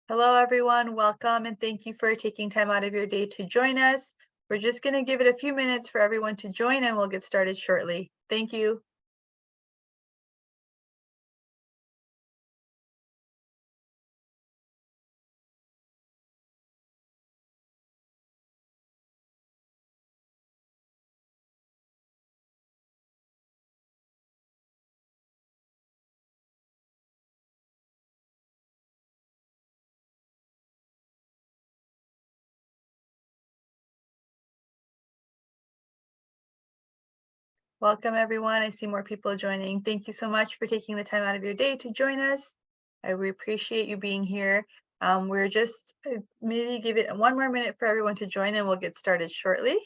Hello, everyone. Welcome, and thank you for taking time out of your day to join us. We're just going to give it a few minutes for everyone to join, and we'll get started shortly. Thank you. Welcome, everyone. I see more people joining. Thank you so much for taking the time out of your day to join us. We appreciate you being here. We're just maybe give it one more minute for everyone to join, and we'll get started shortly.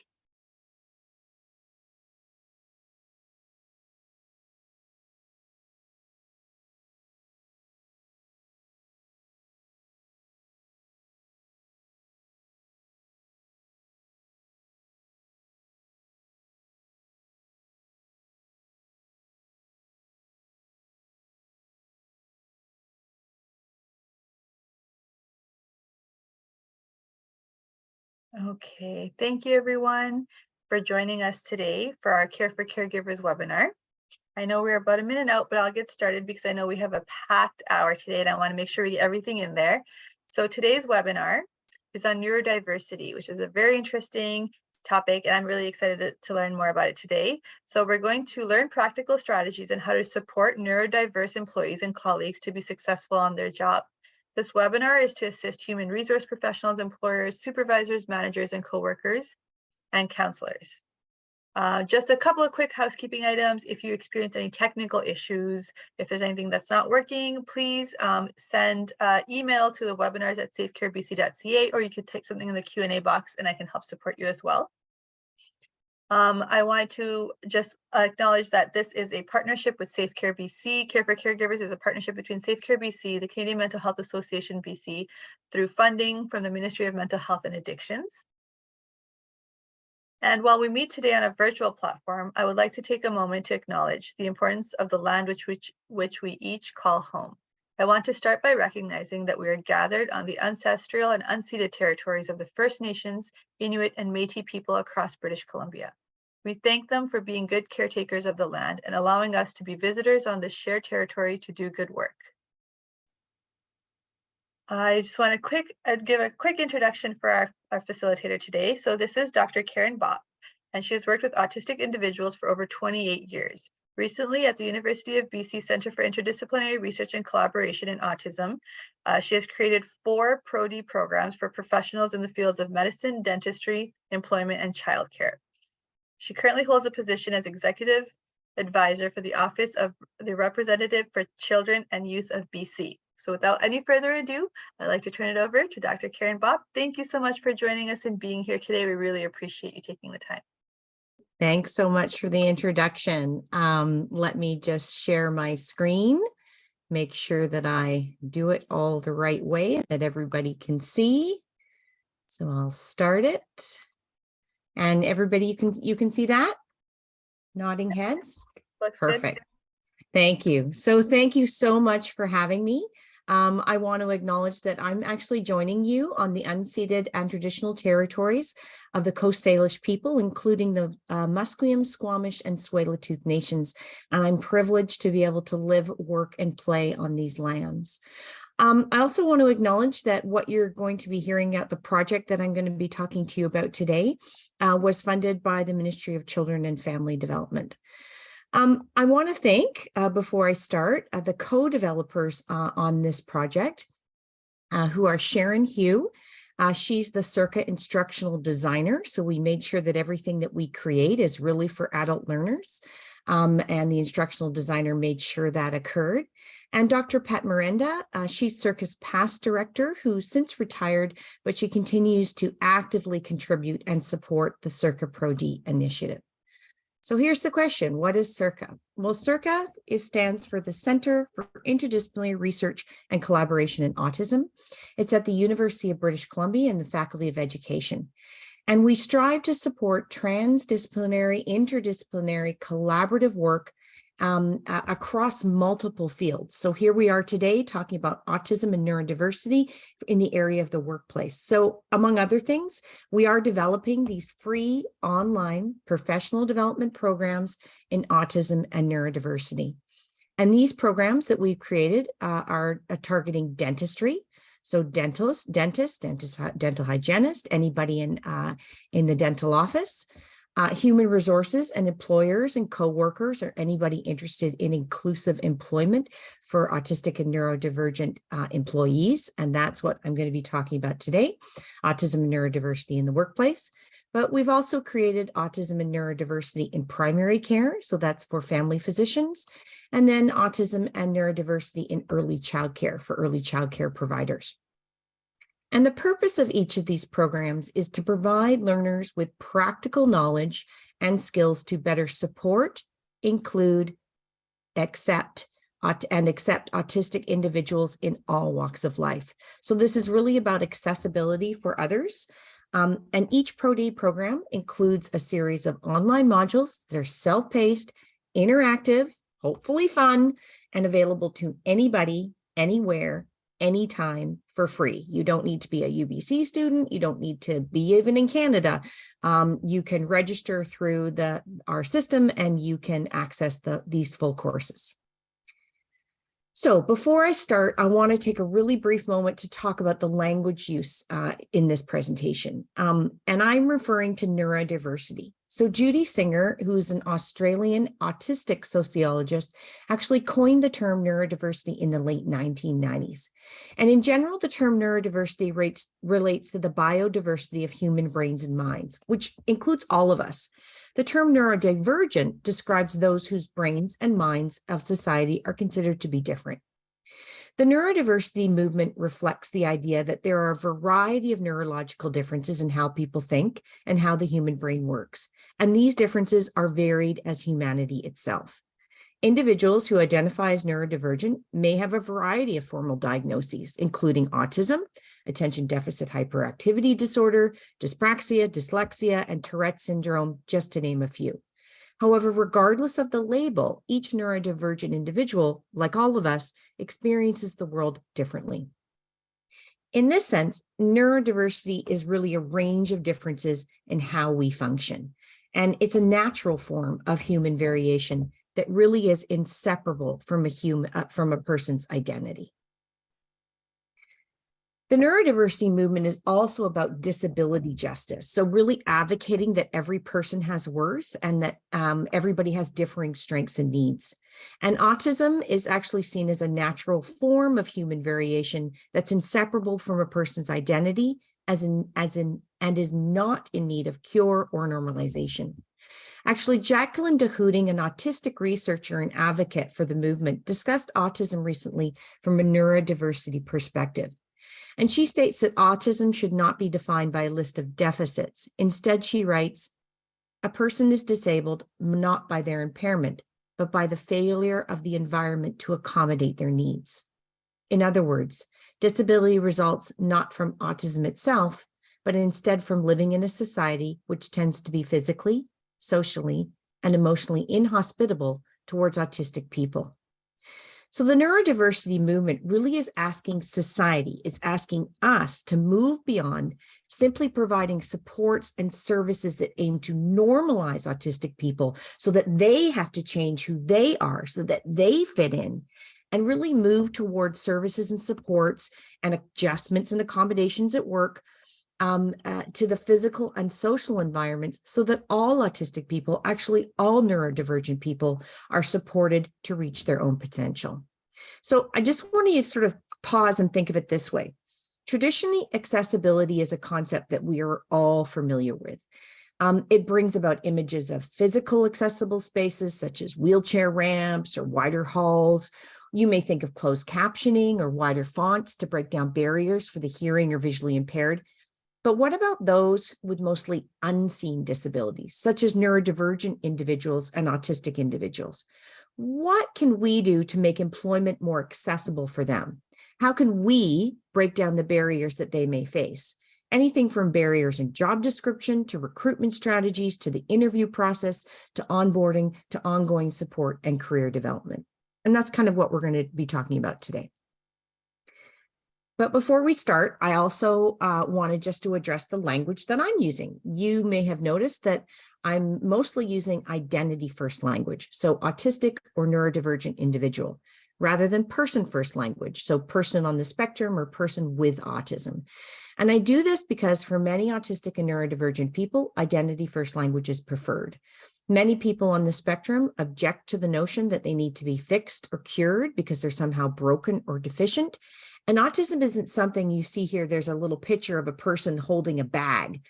Okay, thank you, everyone, for joining us today for our Care for Caregivers webinar. I know we're about a minute out, but I'll get started because I know we have a packed hour today and I want to make sure we get everything in there. So today's webinar is on neurodiversity, which is a very interesting topic, and I'm really excited to learn more about it today. So we're going to learn practical strategies on how to support neurodiverse employees and colleagues to be successful on their job. This webinar is to assist human resource professionals, employers, supervisors, managers, and coworkers, and counselors. Just a couple of quick housekeeping items. If you experience any technical issues, if there's anything that's not working, please send email to the webinars at safecarebc.ca, or you could type something in the Q&A box and I can help support you as well. I wanted to just acknowledge that this is a partnership with Safe Care BC. Care for Caregivers is a partnership between Safe Care BC, the Canadian Mental Health Association BC, through funding from the Ministry of Mental Health and Addictions. And while we meet today on a virtual platform, I would like to take a moment to acknowledge the importance of the land which we each call home. I want to start by recognizing that we are gathered on the ancestral and unceded territories of the First Nations, Inuit, and Métis people across British Columbia. We thank them for being good caretakers of the land and allowing us to be visitors on this shared territory to do good work. I just want to give a quick introduction for our facilitator today. So this is Dr. Karen Bopp, and she has worked with autistic individuals for over 28 years. Recently, at the University of BC Centre for Interdisciplinary Research and Collaboration in Autism, she has created 4 ProD programs for professionals in the fields of medicine, dentistry, employment, and childcare. She currently holds a position as Executive Advisor for the Office of the Representative for Children and Youth of BC. So without any further ado, I'd like to turn it over to Dr. Karen Bopp. Thank you so much for joining us and being here today. We really appreciate you taking the time. Thanks so much for the introduction. Let me just share my screen, make sure that I do it all the right way that everybody can see. So I'll start it. And everybody, you can see that? Nodding heads? Looks perfect. Good. Thank you. So thank you so much for having me. I want to acknowledge that I'm actually joining you on the unceded and traditional territories of the Coast Salish people, including the Musqueam, Squamish, and Tsleil-Waututh nations. And I'm privileged to be able to live, work, and play on these lands. I also want to acknowledge that what you're going to be hearing at the project that I'm going to be talking to you about today was funded by the Ministry of Children and Family Development. I want to thank, before I start, the co-developers on this project, who are Sharon Hugh. She's the Circa instructional designer, so we made sure that everything that we create is really for adult learners, and the instructional designer made sure that occurred. And Dr. Pat Miranda, she's Circa's past director, who's since retired, but she continues to actively contribute and support the Circa Pro-D initiative. So here's the question, what is Circa? Well, Circa stands for the Centre for Interdisciplinary Research and Collaboration in Autism. It's at the University of British Columbia and the Faculty of Education. And we strive to support transdisciplinary, interdisciplinary, collaborative work across multiple fields. So here we are today talking about autism and neurodiversity in the area of the workplace. So among other things, we are developing these free online professional development programs in autism and neurodiversity. And these programs that we've created are targeting dentistry. So dental hygienist, anybody in the dental office, human resources and employers and coworkers, or anybody interested in inclusive employment for autistic and neurodivergent employees. And that's what I'm going to be talking about today, autism and neurodiversity in the workplace. But we've also created autism and neurodiversity in primary care. So that's for family physicians. And then autism and neurodiversity in early childcare for early childcare providers. And the purpose of each of these programs is to provide learners with practical knowledge and skills to better support, include, accept autistic individuals in all walks of life. So this is really about accessibility for others. And each Pro-D program includes a series of online modules. They're self-paced, interactive, hopefully fun, and available to anybody, anywhere, anytime for free. You don't need to be a UBC student. You don't need to be even in Canada. You can register through our system and you can access these full courses. So before I start, I want to take a really brief moment to talk about the language use in this presentation. And I'm referring to neurodiversity. So Judy Singer, who's an Australian autistic sociologist, actually coined the term neurodiversity in the late 1990s. And in general, the term neurodiversity relates to the biodiversity of human brains and minds, which includes all of us. The term neurodivergent describes those whose brains and minds of society are considered to be different. The neurodiversity movement reflects the idea that there are a variety of neurological differences in how people think and how the human brain works. And these differences are varied as humanity itself. Individuals who identify as neurodivergent may have a variety of formal diagnoses, including autism, attention deficit hyperactivity disorder, dyspraxia, dyslexia, and Tourette syndrome, just to name a few. However, regardless of the label, each neurodivergent individual, like all of us, experiences the world differently. In this sense, neurodiversity is really a range of differences in how we function. And it's a natural form of human variation that really is inseparable from a person's identity. The neurodiversity movement is also about disability justice. So really advocating that every person has worth and that everybody has differing strengths and needs. And autism is actually seen as a natural form of human variation that's inseparable from a person's identity and is not in need of cure or normalization. Actually, Jacqueline DeHooting, an autistic researcher and advocate for the movement, discussed autism recently from a neurodiversity perspective. And she states that autism should not be defined by a list of deficits. Instead, she writes, a person is disabled not by their impairment, but by the failure of the environment to accommodate their needs. In other words, disability results not from autism itself, but instead from living in a society which tends to be physically, socially, and emotionally inhospitable towards autistic people. So the neurodiversity movement really is asking society, it's asking us to move beyond simply providing supports and services that aim to normalize autistic people so that they have to change who they are so that they fit in, and really move towards services and supports and adjustments and accommodations at work to the physical and social environments so that all autistic people, actually all neurodivergent people, are supported to reach their own potential. So I just want you to sort of pause and think of it this way. Traditionally, accessibility is a concept that we are all familiar with. It brings about images of physical accessible spaces such as wheelchair ramps or wider halls. You may think of closed captioning or wider fonts to break down barriers for the hearing or visually impaired. But what about those with mostly unseen disabilities, such as neurodivergent individuals and autistic individuals? What can we do to make employment more accessible for them? How can we break down the barriers that they may face? Anything from barriers in job description to recruitment strategies to the interview process to onboarding to ongoing support and career development. And that's kind of what we're going to be talking about today. But before we start, I also wanted just to address the language that I'm using. You may have noticed that I'm mostly using identity first language, so autistic or neurodivergent individual, rather than person first language, so person on the spectrum or person with autism. And I do this because for many autistic and neurodivergent people, identity first language is preferred. Many people on the spectrum object to the notion that they need to be fixed or cured because they're somehow broken or deficient. And autism isn't something you see here. There's a little picture of a person holding a bag.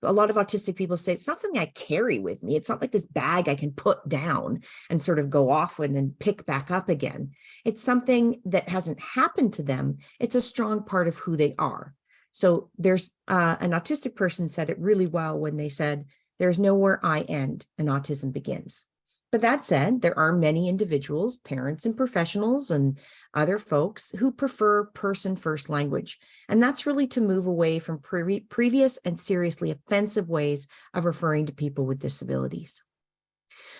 A lot of autistic people say it's not something I carry with me. It's not like this bag I can put down and sort of go off and then pick back up again. It's something that hasn't happened to them. It's a strong part of who they are. So there's an autistic person said it really well when they said, there's nowhere I end and autism begins. But that said, there are many individuals, parents and professionals and other folks who prefer person first language. And that's really to move away from previous and seriously offensive ways of referring to people with disabilities.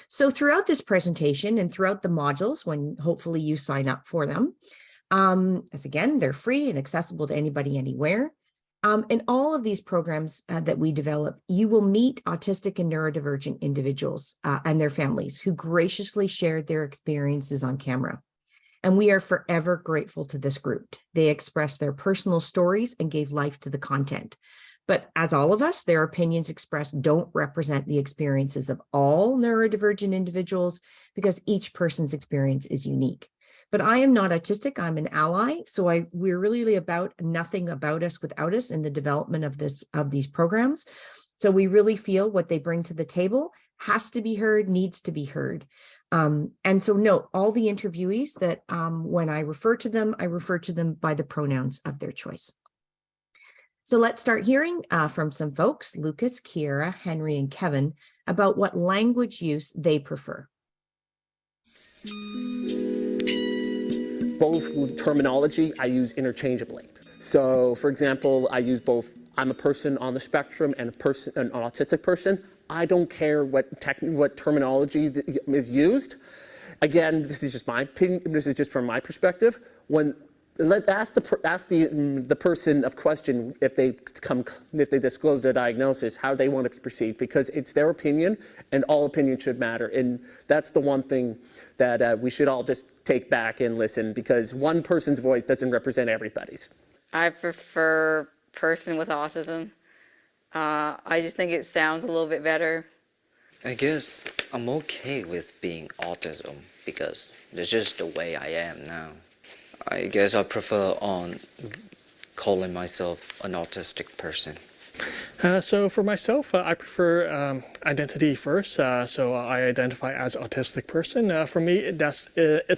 So throughout this presentation and throughout the modules, when hopefully you sign up for them, as again, they're free and accessible to anybody anywhere. In all of these programs that we develop, you will meet autistic and neurodivergent individuals and their families who graciously shared their experiences on camera. And we are forever grateful to this group. They expressed their personal stories and gave life to the content. But as all of us, their opinions expressed don't represent the experiences of all neurodivergent individuals because each person's experience is unique. But I am not autistic, I'm an ally. So we're really about nothing about us without us in the development of these programs. So we really feel what they bring to the table has to be heard, needs to be heard. And so note, all the interviewees that when I refer to them by the pronouns of their choice. So let's start hearing from some folks, Lucas, Kiera, Henry, and Kevin, about what language use they prefer. Both terminology I use interchangeably. So for example, I use both, I'm a person on the spectrum and an autistic person. I don't care what terminology is used. Again, this is just my opinion, this is just from my perspective. Ask the person of question if they disclose their diagnosis, how they want to be perceived, because it's their opinion and all opinions should matter. And that's the one thing that we should all just take back and listen, because one person's voice doesn't represent everybody's. I prefer person with autism. I just think it sounds a little bit better. I guess I'm okay with being autism because it's just the way I am now. I guess I prefer on calling myself an autistic person. So for myself, I prefer identity first. So I identify as autistic person. For me, it's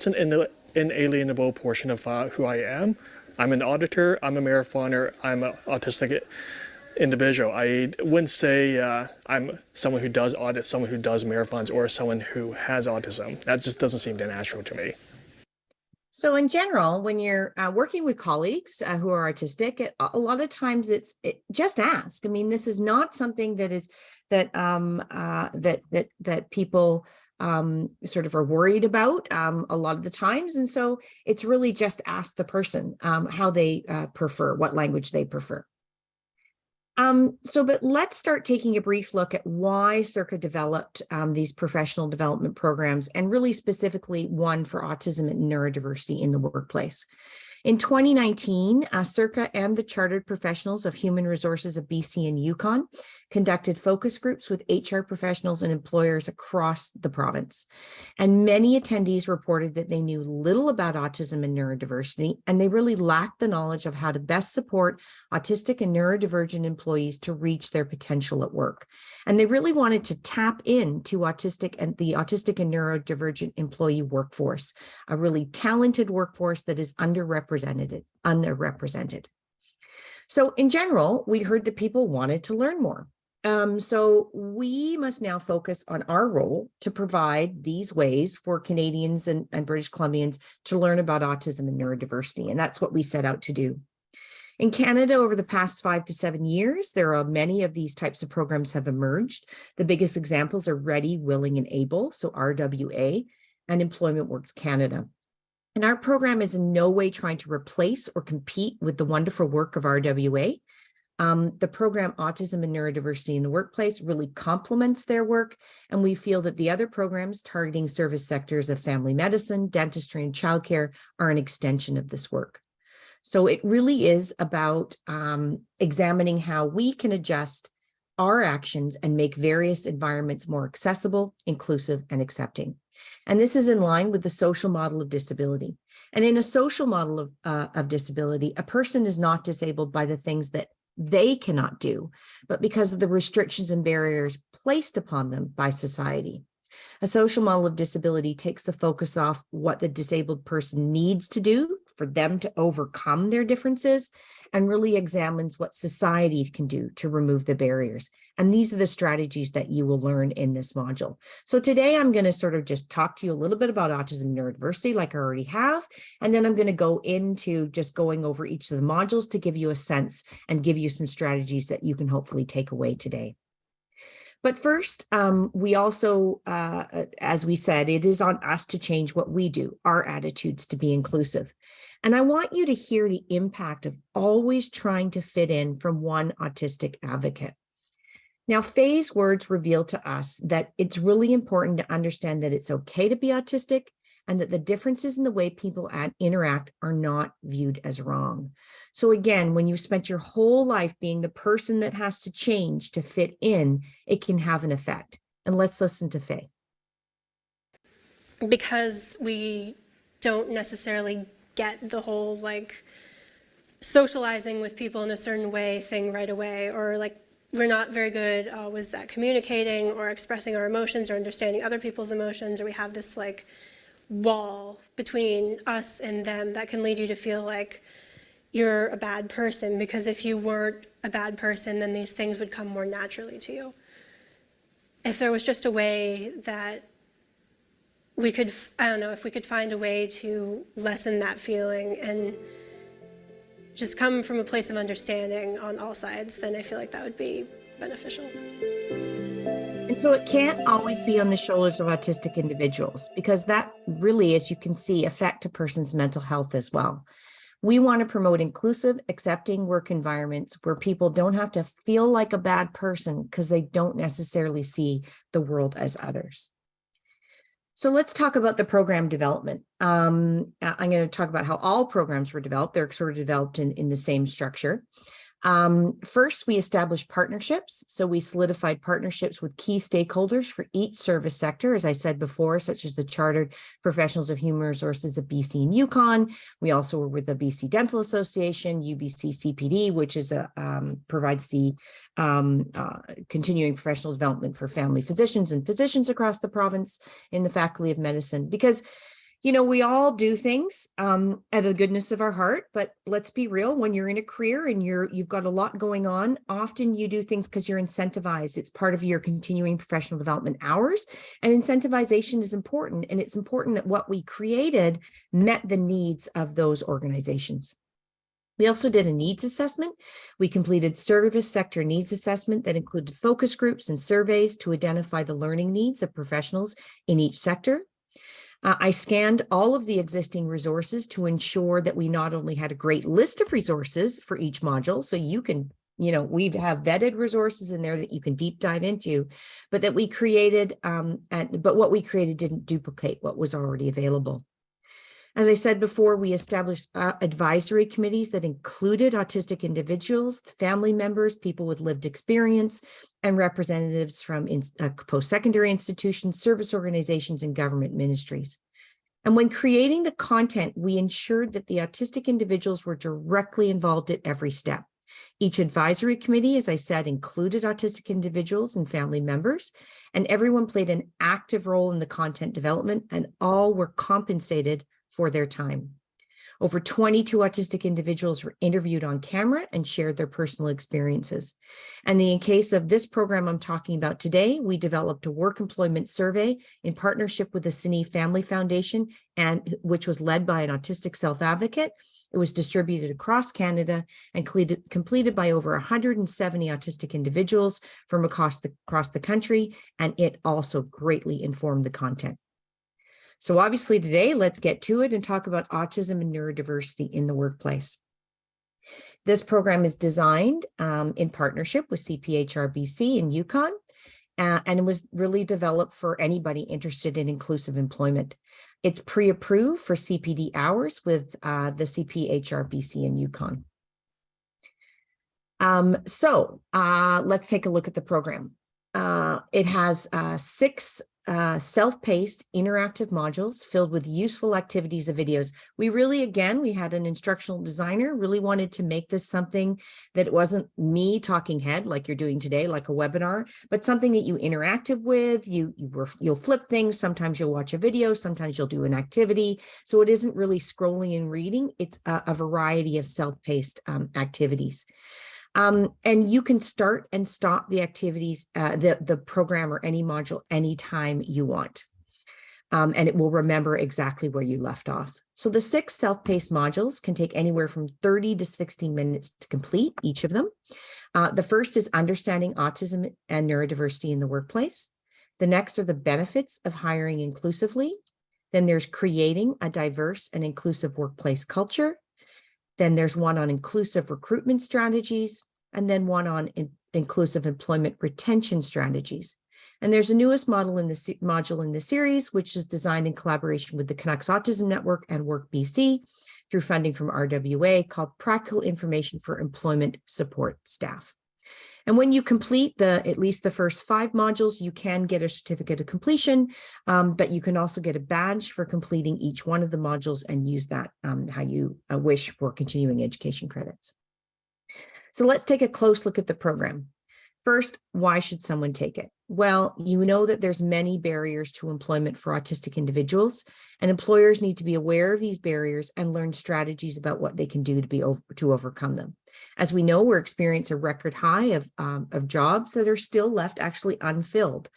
an inalienable portion of who I am. I'm an auditor, I'm a marathoner, I'm an autistic individual. I wouldn't say I'm someone who does audits, someone who does marathons, or someone who has autism. That just doesn't seem natural to me. So in general, when you're working with colleagues who are autistic, a lot of times just ask. I mean, this is not something that is that people sort of are worried about a lot of the times, and so it's really just ask the person how they prefer, what language they prefer. But let's start taking a brief look at why Circa developed these professional development programs, and really specifically one for autism and neurodiversity in the workplace. In 2019, Circa and the Chartered Professionals of Human Resources of BC and Yukon conducted focus groups with HR professionals and employers across the province. And many attendees reported that they knew little about autism and neurodiversity, and they really lacked the knowledge of how to best support autistic and neurodivergent employees to reach their potential at work. And they really wanted to tap into the autistic and neurodivergent employee workforce, a really talented workforce that is underrepresented. So in general, we heard that people wanted to learn more. So we must now focus on our role to provide these ways for Canadians and British Columbians to learn about autism and neurodiversity. And that's what we set out to do. In Canada, over the past 5 to 7 years, there are many of these types of programs have emerged. The biggest examples are Ready, Willing, and Able, so RWA, and Employment Works Canada. And our program is in no way trying to replace or compete with the wonderful work of RWA. The program Autism and Neurodiversity in the Workplace really complements their work, and we feel that the other programs targeting service sectors of family medicine, dentistry, and childcare are an extension of this work. So it really is about examining how we can adjust our actions and make various environments more accessible, inclusive, and accepting. And this is in line with the social model of disability. And in a social model of disability, a person is not disabled by the things that they cannot do, but because of the restrictions and barriers placed upon them by society. A social model of disability takes the focus off what the disabled person needs to do for them to overcome their differences, and really examines what society can do to remove the barriers. And these are the strategies that you will learn in this module. So today I'm going to sort of just talk to you a little bit about autism and neurodiversity like I already have, and then I'm going to go into just going over each of the modules to give you a sense and give you some strategies that you can hopefully take away today. But first, we also, as we said, it is on us to change what we do, our attitudes to be inclusive. And I want you to hear the impact of always trying to fit in from one autistic advocate. Now, Faye's words reveal to us that it's really important to understand that it's okay to be autistic and that the differences in the way people interact are not viewed as wrong. So again, when you've spent your whole life being the person that has to change to fit in, it can have an effect. And let's listen to Faye. Because we don't necessarily get the whole like socializing with people in a certain way thing right away, or like we're not very good always at communicating or expressing our emotions or understanding other people's emotions, or we have this like wall between us and them that can lead you to feel like you're a bad person, because if you weren't a bad person, then these things would come more naturally to you. If there was just a way that we could, I don't know, if we could find a way to lessen that feeling and just come from a place of understanding on all sides, then I feel like that would be beneficial. And so it can't always be on the shoulders of autistic individuals, because that really, as you can see, affect a person's mental health as well. We want to promote inclusive, accepting work environments where people don't have to feel like a bad person because they don't necessarily see the world as others. So let's talk about the program development. I'm going to talk about how all programs were developed. They're sort of developed in the same structure. First, we established partnerships. So we solidified partnerships with key stakeholders for each service sector, as I said before, such as the Chartered Professionals of Human Resources of BC and Yukon. We also were with the BC Dental Association, UBC CPD, which is provides the continuing professional development for family physicians and physicians across the province in the Faculty of Medicine. Because you know, we all do things out of the goodness of our heart, but let's be real, when you're in a career and you've got a lot going on, often you do things because you're incentivized. It's part of your continuing professional development hours, and incentivization is important. And it's important that what we created met the needs of those organizations. We also did a needs assessment. We completed service sector needs assessment that included focus groups and surveys to identify the learning needs of professionals in each sector. I scanned all of the existing resources to ensure that we not only had a great list of resources for each module, so you can, you know, we have vetted resources in there that you can deep dive into, but that we created, but what we created didn't duplicate what was already available. As I said before, we established advisory committees that included autistic individuals, family members, people with lived experience, and representatives from post-secondary institutions, service organizations, and government ministries. And when creating the content, we ensured that the autistic individuals were directly involved at every step. Each advisory committee, as I said, included autistic individuals and family members, and everyone played an active role in the content development, and all were compensated for their time. Over 22 autistic individuals were interviewed on camera and shared their personal experiences. And in case of this program I'm talking about today, we developed a work employment survey in partnership with the Cine Family Foundation, and which was led by an autistic self-advocate. It was distributed across Canada and completed by over 170 autistic individuals from across the country, and it also greatly informed the content. So obviously today, let's get to it and talk about autism and neurodiversity in the workplace. This program is designed in partnership with CPHRBC in Yukon, and it was really developed for anybody interested in inclusive employment. It's pre-approved for CPD hours with the CPHRBC in Yukon. Let's take a look at the program. It has 6 self-paced interactive modules filled with useful activities and videos. We had an instructional designer, really wanted to make this something that wasn't me talking head like you're doing today, like a webinar, but something that you interactive with. You'll flip things. Sometimes you'll watch a video, sometimes you'll do an activity. So it isn't really scrolling and reading. It's a variety of self-paced activities. And you can start and stop the activities, the program or any module anytime you want. And it will remember exactly where you left off. So the 6 self-paced modules can take anywhere from 30 to 60 minutes to complete each of them. The first is understanding autism and neurodiversity in the workplace. The next are the benefits of hiring inclusively. Then there's creating a diverse and inclusive workplace culture. Then there's one on inclusive recruitment strategies, and then one on inclusive employment retention strategies. And there's a newest module in the series, which is designed in collaboration with the Canucks Autism Network and Work BC through funding from RWA, called Practical Information for Employment Support Staff. And when you complete at least the first 5 modules, you can get a certificate of completion, but you can also get a badge for completing each one of the modules and use that how you wish for continuing education credits. So let's take a close look at the program. First, why should someone take it? Well, you know that there's many barriers to employment for autistic individuals, and employers need to be aware of these barriers and learn strategies about what they can do to overcome them. As we know, we're experiencing a record high of jobs that are still left actually unfilled.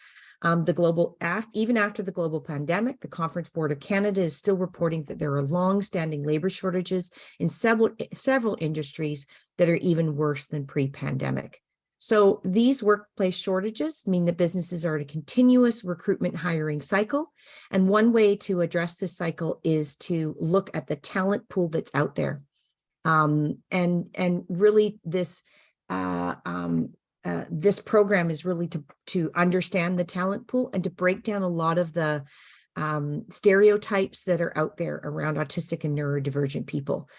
Even after the global pandemic, the Conference Board of Canada is still reporting that there are long-standing labor shortages in several industries that are even worse than pre-pandemic. So these workplace shortages mean that businesses are in a continuous recruitment hiring cycle. And one way to address this cycle is to look at the talent pool that's out there. And really this program is really to understand the talent pool and to break down a lot of the stereotypes that are out there around autistic and neurodivergent people.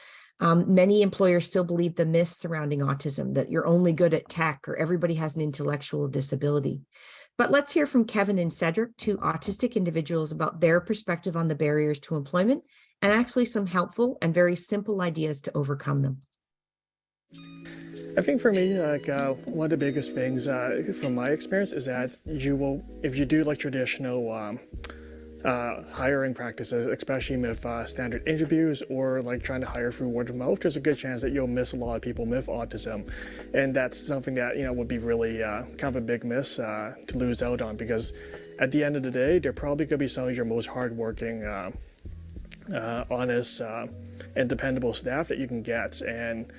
Many employers still believe the myths surrounding autism, that you're only good at tech or everybody has an intellectual disability. But let's hear from Kevin and Cedric, 2 autistic individuals, about their perspective on the barriers to employment and actually some helpful and very simple ideas to overcome them. I think for me, one of the biggest things from my experience is that if you do like traditional hiring practices, especially with standard interviews or like trying to hire through word of mouth, there's a good chance that you'll miss a lot of people with autism, and that's something that would be really kind of a big miss to lose out on, because at the end of the day, they're probably going to be some of your most hardworking, honest, and dependable staff that you can get, and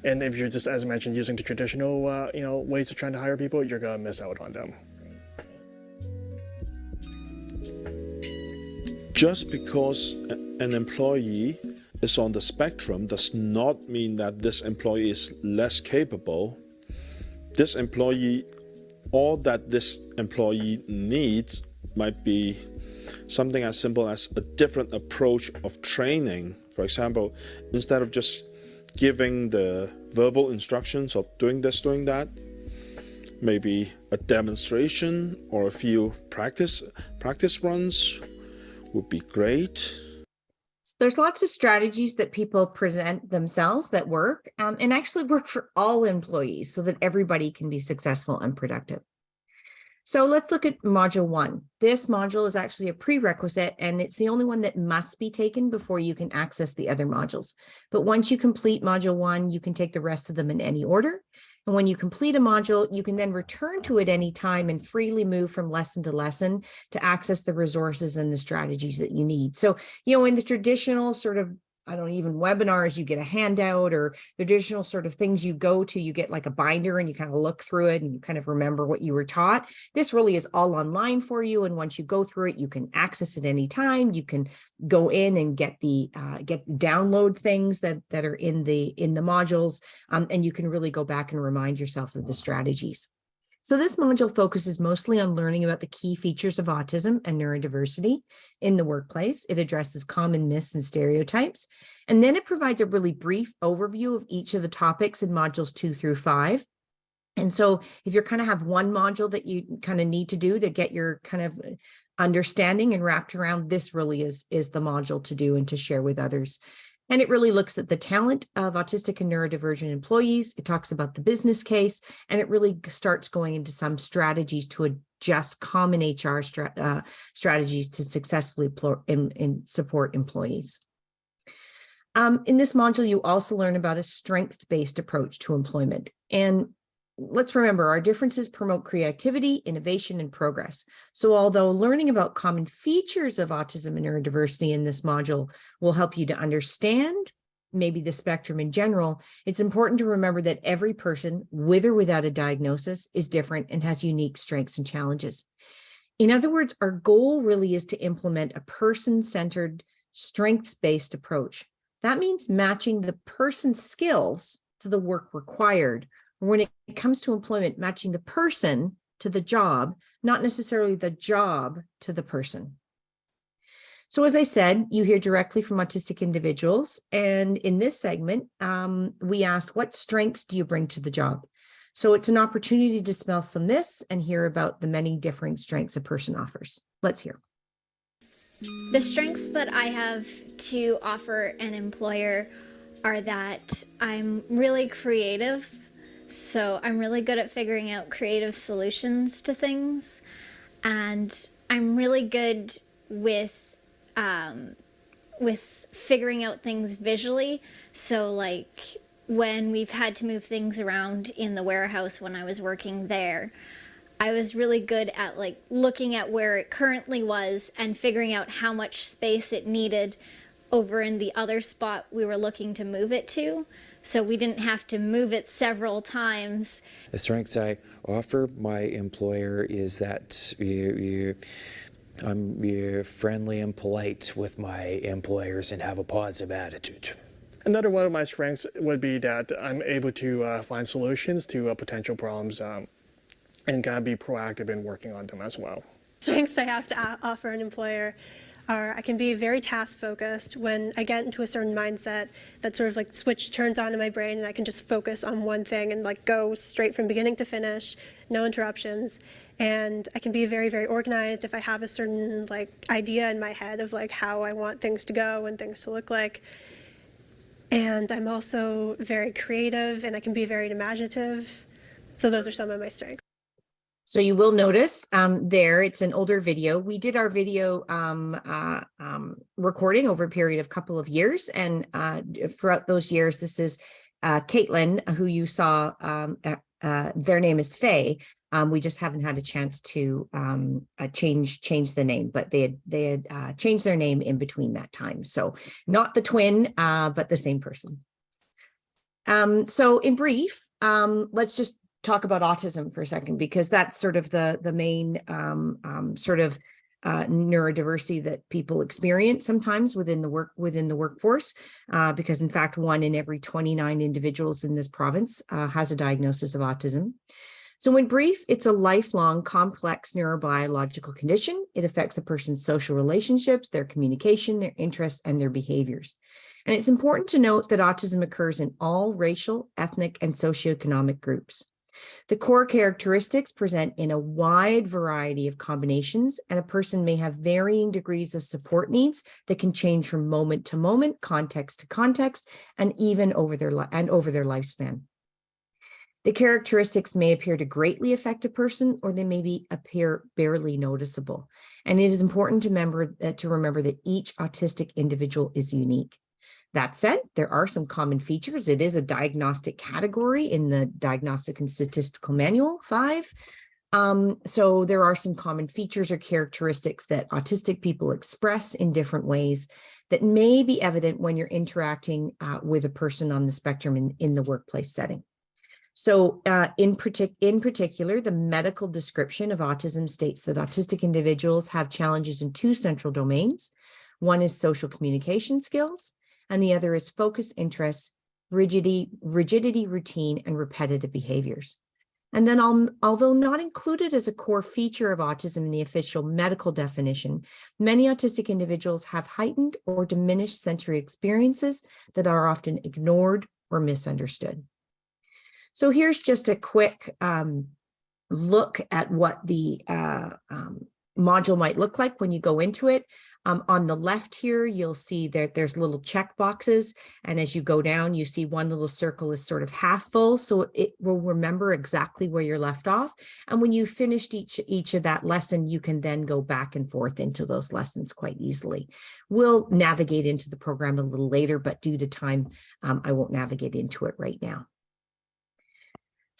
and if you're just, as I mentioned, using the traditional ways of trying to hire people, you're going to miss out on them. Just because an employee is on the spectrum does not mean that this employee is less capable. This employee, all that this employee needs might be something as simple as a different approach of training. For example, instead of just giving the verbal instructions of doing this, doing that, maybe a demonstration or a few practice runs would be great. There's lots of strategies that people present themselves that work and actually work for all employees so that everybody can be successful and productive. So let's look at module 1. This module is actually a prerequisite, and it's the only one that must be taken before you can access the other modules. But once you complete module 1, you can take the rest of them in any order. And when you complete a module, you can then return to it any time and freely move from lesson to lesson to access the resources and the strategies that you need. So, in the traditional sort of, even webinars, you get a handout, or the traditional sort of things you go to, you get like a binder and you kind of look through it and you kind of remember what you were taught. This really is all online for you. And once you go through it, you can access it anytime. You can go in and get download things that are in the modules. And you can really go back and remind yourself of the strategies. So this module focuses mostly on learning about the key features of autism and neurodiversity in the workplace. It addresses common myths and stereotypes, and then it provides a really brief overview of each of the topics in modules 2 through 5. And so if you kind of have one module that you kind of need to do to get your kind of understanding and wrapped around, this really is the module to do and to share with others. And it really looks at the talent of autistic and neurodivergent employees. It talks about the business case, and it really starts going into some strategies to adjust common HR strategies to successfully support employees. In this module, you also learn about a strength-based approach to employment. And let's remember, our differences promote creativity, innovation, and progress. So although learning about common features of autism and neurodiversity in this module will help you to understand maybe the spectrum in general, it's important to remember that every person, with or without a diagnosis, is different and has unique strengths and challenges. In other words, our goal really is to implement a person-centered, strengths-based approach. That means matching the person's skills to the work required. When it comes to employment, matching the person to the job, not necessarily the job to the person. So as I said, you hear directly from autistic individuals. And in this segment, we asked, what strengths do you bring to the job? So it's an opportunity to dispel some myths and hear about the many different strengths a person offers. Let's hear. The strengths that I have to offer an employer are that I'm really creative. So I'm really good at figuring out creative solutions to things, and I'm really good with figuring out things visually. So like when we've had to move things around in the warehouse when I was working there, I was really good at like looking at where it currently was and figuring out how much space it needed over in the other spot we were looking to move it to. So we didn't have to move it several times. The strengths I offer my employer is that I'm friendly and polite with my employers and have a positive attitude. Another one of my strengths would be that I'm able to find solutions to potential problems and kind of be proactive in working on them as well. Strengths I have to offer an employer are I can be very task focused. When I get into a certain mindset, that sort of like switch turns on in my brain and I can just focus on one thing and like go straight from beginning to finish, no interruptions. And I can be very, very organized if I have a certain like idea in my head of like how I want things to go and things to look like. And I'm also very creative and I can be very imaginative. So those are some of my strengths. So you will notice there, it's an older video. We did our video recording over a period of a couple of years. And throughout those years, this is Caitlin, who you saw, their name is Faye. We just haven't had a chance to change the name, but they had changed their name in between that time. So not the twin, but the same person. So in brief, let's just talk about autism for a second, because that's sort of the main neurodiversity that people experience sometimes within the workforce, because in fact 1 in every 29 individuals in this province has a diagnosis of autism. So in brief, it's a lifelong complex neurobiological condition. It affects a person's social relationships, their communication, their interests, and their behaviors. And it's important to note that autism occurs in all racial, ethnic, and socioeconomic groups. The core characteristics present in a wide variety of combinations, and a person may have varying degrees of support needs that can change from moment to moment, context to context, and even over their lifespan. The characteristics may appear to greatly affect a person, or they may appear barely noticeable. And it is important to remember that each autistic individual is unique. That said, there are some common features. It is a diagnostic category in the Diagnostic and Statistical Manual 5. So there are some common features or characteristics that autistic people express in different ways that may be evident when you're interacting with a person on the spectrum in the workplace setting. So in particular, the medical description of autism states that autistic individuals have challenges in two central domains. One is social communication skills, and the other is focus, interests, rigidity, routine, and repetitive behaviors. And then although not included as a core feature of autism in the official medical definition, many autistic individuals have heightened or diminished sensory experiences that are often ignored or misunderstood. So here's just a quick look at what the module might look like when you go into it. On the left here, you'll see that there's little check boxes. And as you go down, you see one little circle is sort of half full. So it will remember exactly where you're left off. And when you've finished each of that lesson, you can then go back and forth into those lessons quite easily. We'll navigate into the program a little later, but due to time, I won't navigate into it right now.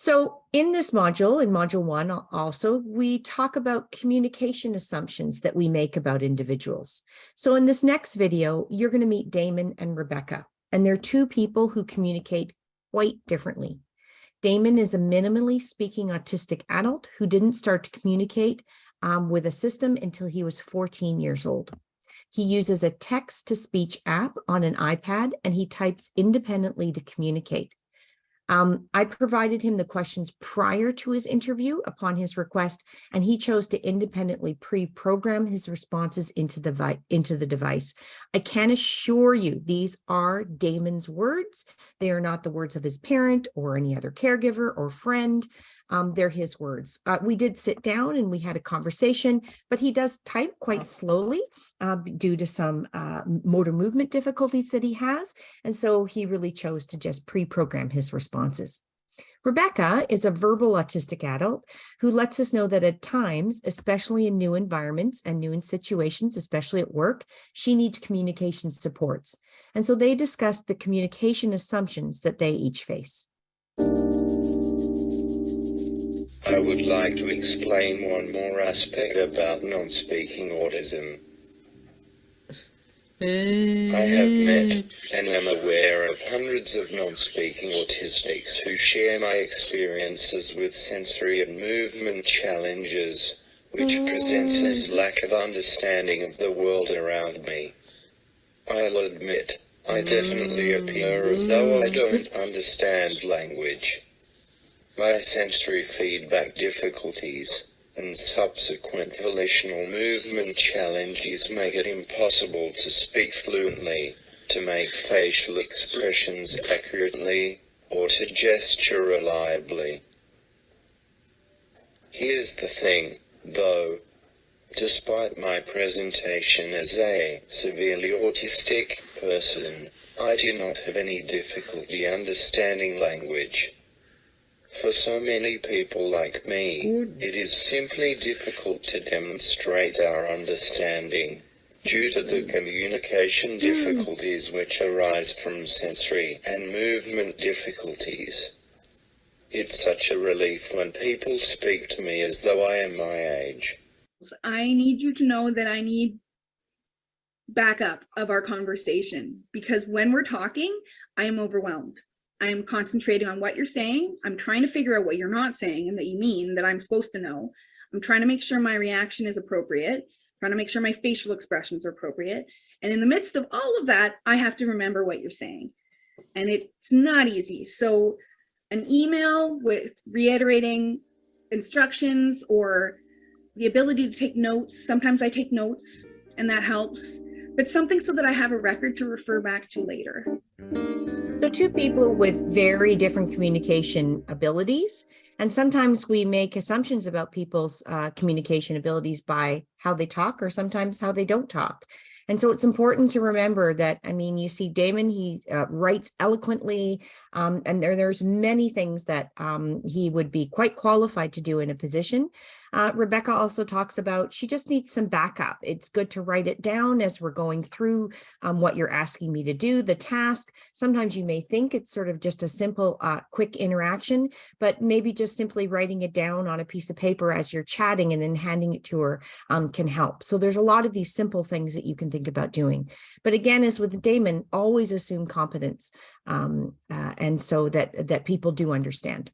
So in this module, in module 1 also, we talk about communication assumptions that we make about individuals. So in this next video, you're going to meet Damon and Rebecca, and they're two people who communicate quite differently. Damon is a minimally speaking autistic adult who didn't start to communicate with a system until he was 14 years old. He uses a text-to-speech app on an iPad, and he types independently to communicate. I provided him the questions prior to his interview upon his request, and he chose to independently pre-program his responses into the device. I can assure you these are Damon's words. They are not the words of his parent or any other caregiver or friend. They're his words. We did sit down and we had a conversation, but he does type quite slowly due to some motor movement difficulties that he has. And so he really chose to just pre-program his responses. Rebecca is a verbal autistic adult who lets us know that at times, especially in new environments and new situations, especially at work, she needs communication supports. And so they discussed the communication assumptions that they each face. I would like to explain one more aspect about non-speaking autism. I have met and am aware of hundreds of non-speaking autistics who share my experiences with sensory and movement challenges, which presents as lack of understanding of the world around me. I'll admit, I definitely appear as though I don't understand language. My sensory feedback difficulties and subsequent volitional movement challenges make it impossible to speak fluently, to make facial expressions accurately, or to gesture reliably. Here's the thing, though. Despite my presentation as a severely autistic person, I do not have any difficulty understanding language. For so many people like me, it is simply difficult to demonstrate our understanding, due to the communication difficulties which arise from sensory and movement difficulties. It's such a relief when people speak to me as though I am my age. I need you to know that I need backup of our conversation, because when we're talking, I am overwhelmed. I am concentrating on what you're saying. I'm trying to figure out what you're not saying and that you mean that I'm supposed to know. I'm trying to make sure my reaction is appropriate, trying to make sure my facial expressions are appropriate. And in the midst of all of that, I have to remember what you're saying. And it's not easy. So an email with reiterating instructions or the ability to take notes. Sometimes I take notes and that helps, but something so that I have a record to refer back to later. So two people with very different communication abilities, and sometimes we make assumptions about people's communication abilities by how they talk or sometimes how they don't talk. And so it's important to remember that, I mean, you see Damon, he writes eloquently, and there's many things that he would be quite qualified to do in a position. Rebecca also talks about, she just needs some backup. It's good to write it down as we're going through what you're asking me to do, the task. Sometimes you may think it's sort of just a simple, quick interaction, but maybe just simply writing it down on a piece of paper as you're chatting and then handing it to her can help. So there's a lot of these simple things that you can think about doing. But again, as with Damon, always assume competence, and so that people do understand.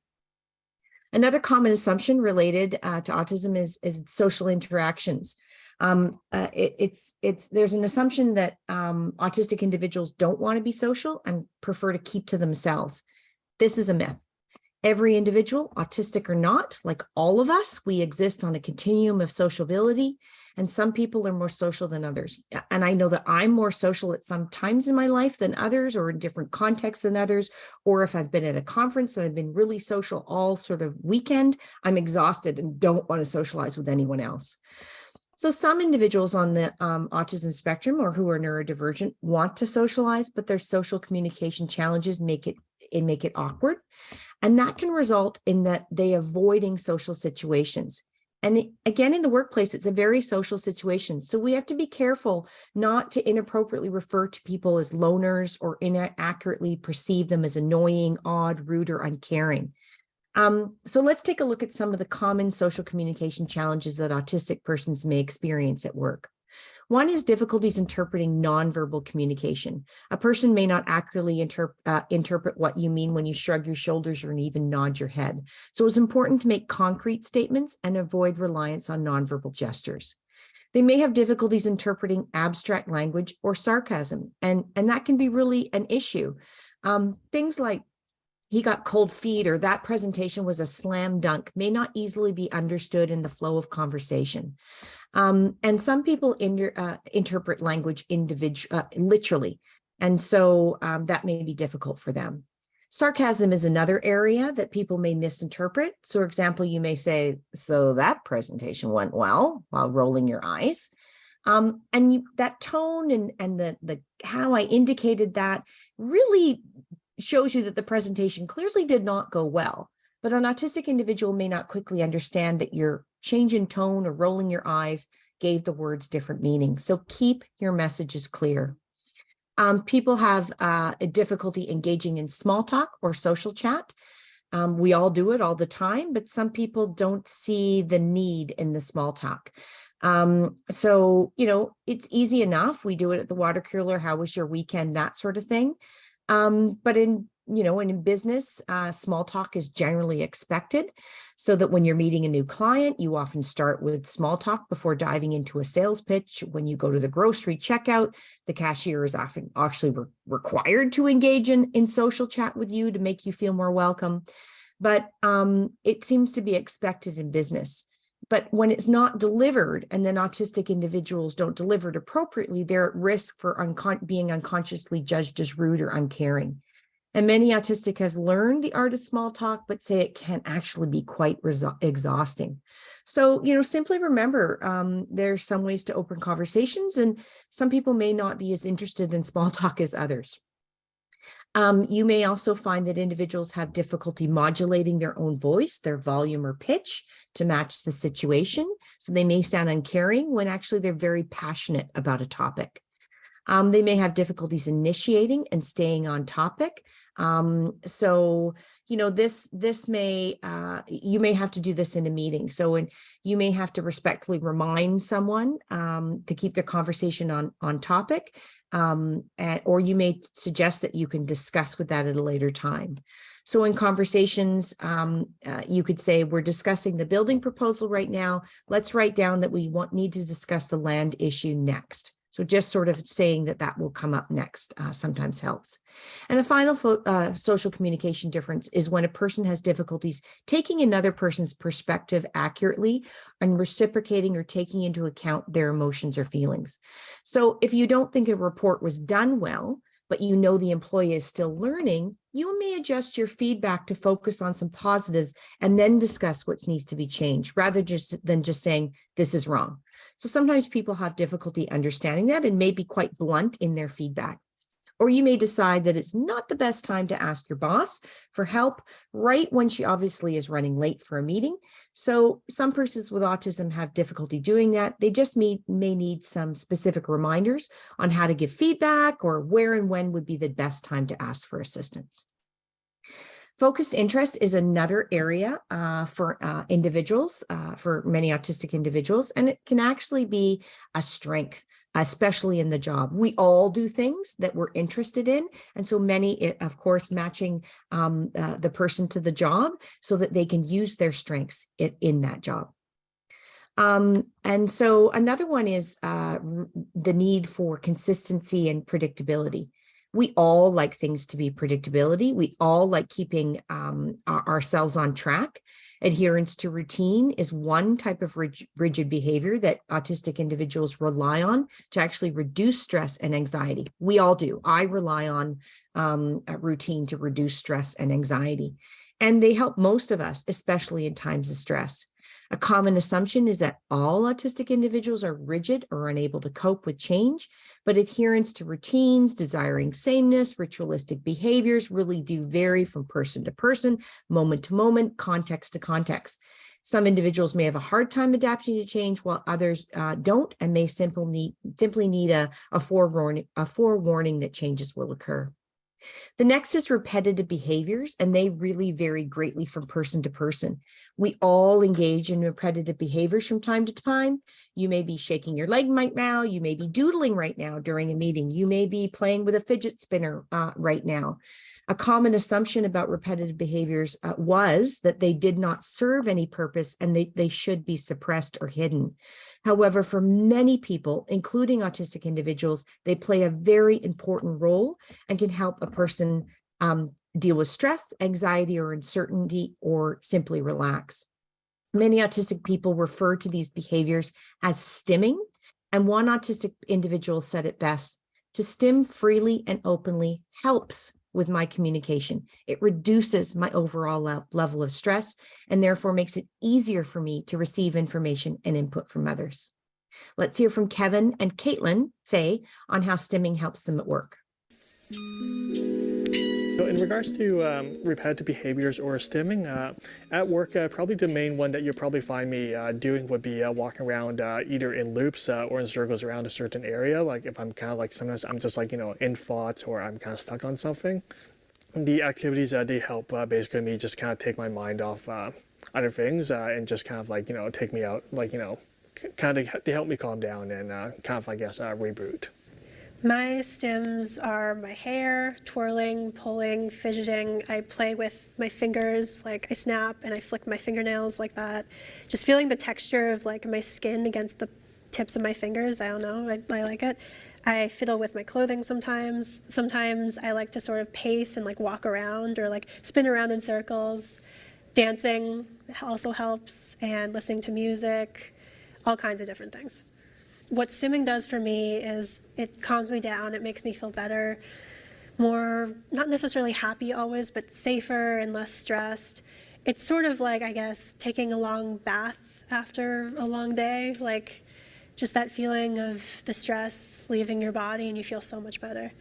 Another common assumption related to autism is social interactions. There's an assumption that autistic individuals don't want to be social and prefer to keep to themselves. This is a myth. Every individual, autistic or not, like all of us, we exist on a continuum of sociability, and some people are more social than others. And I know that I'm more social at some times in my life than others, or in different contexts than others, or if I've been at a conference and I've been really social all sort of weekend, I'm exhausted and don't want to socialize with anyone else. So some individuals on the autism spectrum or who are neurodivergent want to socialize, but their social communication challenges make it awkward. And that can result in that they avoiding social situations. And again, in the workplace, it's a very social situation. So we have to be careful not to inappropriately refer to people as loners or inaccurately perceive them as annoying, odd, rude, or uncaring. So let's take a look at some of the common social communication challenges that autistic persons may experience at work. One is difficulties interpreting nonverbal communication. A person may not accurately interpret what you mean when you shrug your shoulders or even nod your head. So it's important to make concrete statements and avoid reliance on nonverbal gestures. They may have difficulties interpreting abstract language or sarcasm, and that can be really an issue. Things like, he got cold feet, or that presentation was a slam dunk, may not easily be understood in the flow of conversation. And some people interpret language literally, and so that may be difficult for them. Sarcasm is another area that people may misinterpret. So, for example, you may say, "So that presentation went well," while rolling your eyes. That tone and the how I indicated that really shows you that the presentation clearly did not go well, but an autistic individual may not quickly understand that your change in tone or rolling your eyes gave the words different meaning. So keep your messages clear. People have a difficulty engaging in small talk or social chat. We all do it all the time, but some people don't see the need in the small talk. So, it's easy enough. We do it at the water cooler. How was your weekend? That sort of thing. But in business, small talk is generally expected, so that when you're meeting a new client, you often start with small talk before diving into a sales pitch. When you go to the grocery checkout, the cashier is often actually required to engage in social chat with you to make you feel more welcome. But it seems to be expected in business. But when it's not delivered, and then autistic individuals don't deliver it appropriately, they're at risk for being unconsciously judged as rude or uncaring. And many autistic have learned the art of small talk, but say it can actually be quite exhausting. So, simply remember, there's some ways to open conversations, and some people may not be as interested in small talk as others. You may also find that individuals have difficulty modulating their own voice, their volume or pitch, to match the situation. So they may sound uncaring when actually they're very passionate about a topic. They may have difficulties initiating and staying on topic. So, this may, you may have to do this in a meeting. So you may have to respectfully remind someone to keep their conversation on topic. Or you may suggest that you can discuss with that at a later time. So in conversations, you could say, we're discussing the building proposal right now. Let's write down that we need to discuss the land issue next. So just sort of saying that will come up next sometimes helps. And the final social communication difference is when a person has difficulties taking another person's perspective accurately and reciprocating or taking into account their emotions or feelings. So if you don't think a report was done well, but the employee is still learning, you may adjust your feedback to focus on some positives and then discuss what needs to be changed rather than just saying, this is wrong. So sometimes people have difficulty understanding that and may be quite blunt in their feedback. Or you may decide that it's not the best time to ask your boss for help right when she obviously is running late for a meeting. So some persons with autism have difficulty doing that. They just may need some specific reminders on how to give feedback or where and when would be the best time to ask for assistance. Focused interest is another area for individuals, for many autistic individuals, and it can actually be a strength, especially in the job. We all do things that we're interested in, and so many, of course, matching the person to the job so that they can use their strengths in that job. And so another one is the need for consistency and predictability. We all like things to be predictability. We all like keeping ourselves on track. Adherence to routine is one type of rigid behavior that autistic individuals rely on to actually reduce stress and anxiety. We all do. I rely on a routine to reduce stress and anxiety. And they help most of us, especially in times of stress. A common assumption is that all autistic individuals are rigid or unable to cope with change, but adherence to routines, desiring sameness, ritualistic behaviors really do vary from person to person, moment to moment, context to context. Some individuals may have a hard time adapting to change, while others don't and may simply need a forewarning that changes will occur. The next is repetitive behaviors, and they really vary greatly from person to person. We all engage in repetitive behaviors from time to time. You may be shaking your leg right now. You may be doodling right now during a meeting. You may be playing with a fidget spinner right now. A common assumption about repetitive behaviors was that they did not serve any purpose and they should be suppressed or hidden. However, for many people, including autistic individuals, they play a very important role and can help a person deal with stress, anxiety, or uncertainty, or simply relax. Many autistic people refer to these behaviors as stimming, and one autistic individual said it best: to stim freely and openly helps with my communication. It reduces my overall level of stress and therefore makes it easier for me to receive information and input from others. Let's hear from Kevin and Caitlin Fay on how stimming helps them at work. So in regards to repetitive behaviors or stimming, at work, probably the main one that you'll probably find me doing would be walking around either in loops or in circles around a certain area. Like if I'm kind of like, sometimes I'm just like, in thoughts or I'm kind of stuck on something. The activities, they help basically me just kind of take my mind off other things and just kind of like, take me out, like, kind of to help me calm down and kind of, I guess, reboot. My stims are my hair, twirling, pulling, fidgeting. I play with my fingers, like I snap and I flick my fingernails like that. Just feeling the texture of like my skin against the tips of my fingers. I don't know, I like it. I fiddle with my clothing sometimes. Sometimes I like to sort of pace and like walk around or like spin around in circles. Dancing also helps, and listening to music, all kinds of different things. What stimming does for me is it calms me down, it makes me feel better, more, not necessarily happy always, but safer and less stressed. It's sort of like, I guess, taking a long bath after a long day, like just that feeling of the stress leaving your body and you feel so much better.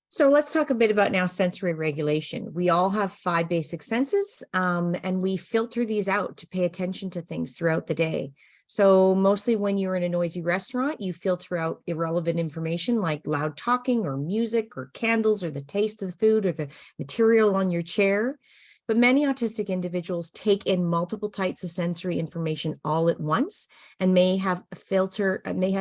So let's talk a bit about now sensory regulation. We all have 5 basic senses, and we filter these out to pay attention to things throughout the day. So mostly when you're in a noisy restaurant, you filter out irrelevant information like loud talking or music or candles or the taste of the food or the material on your chair. But many autistic individuals take in multiple types of sensory information all at once and may have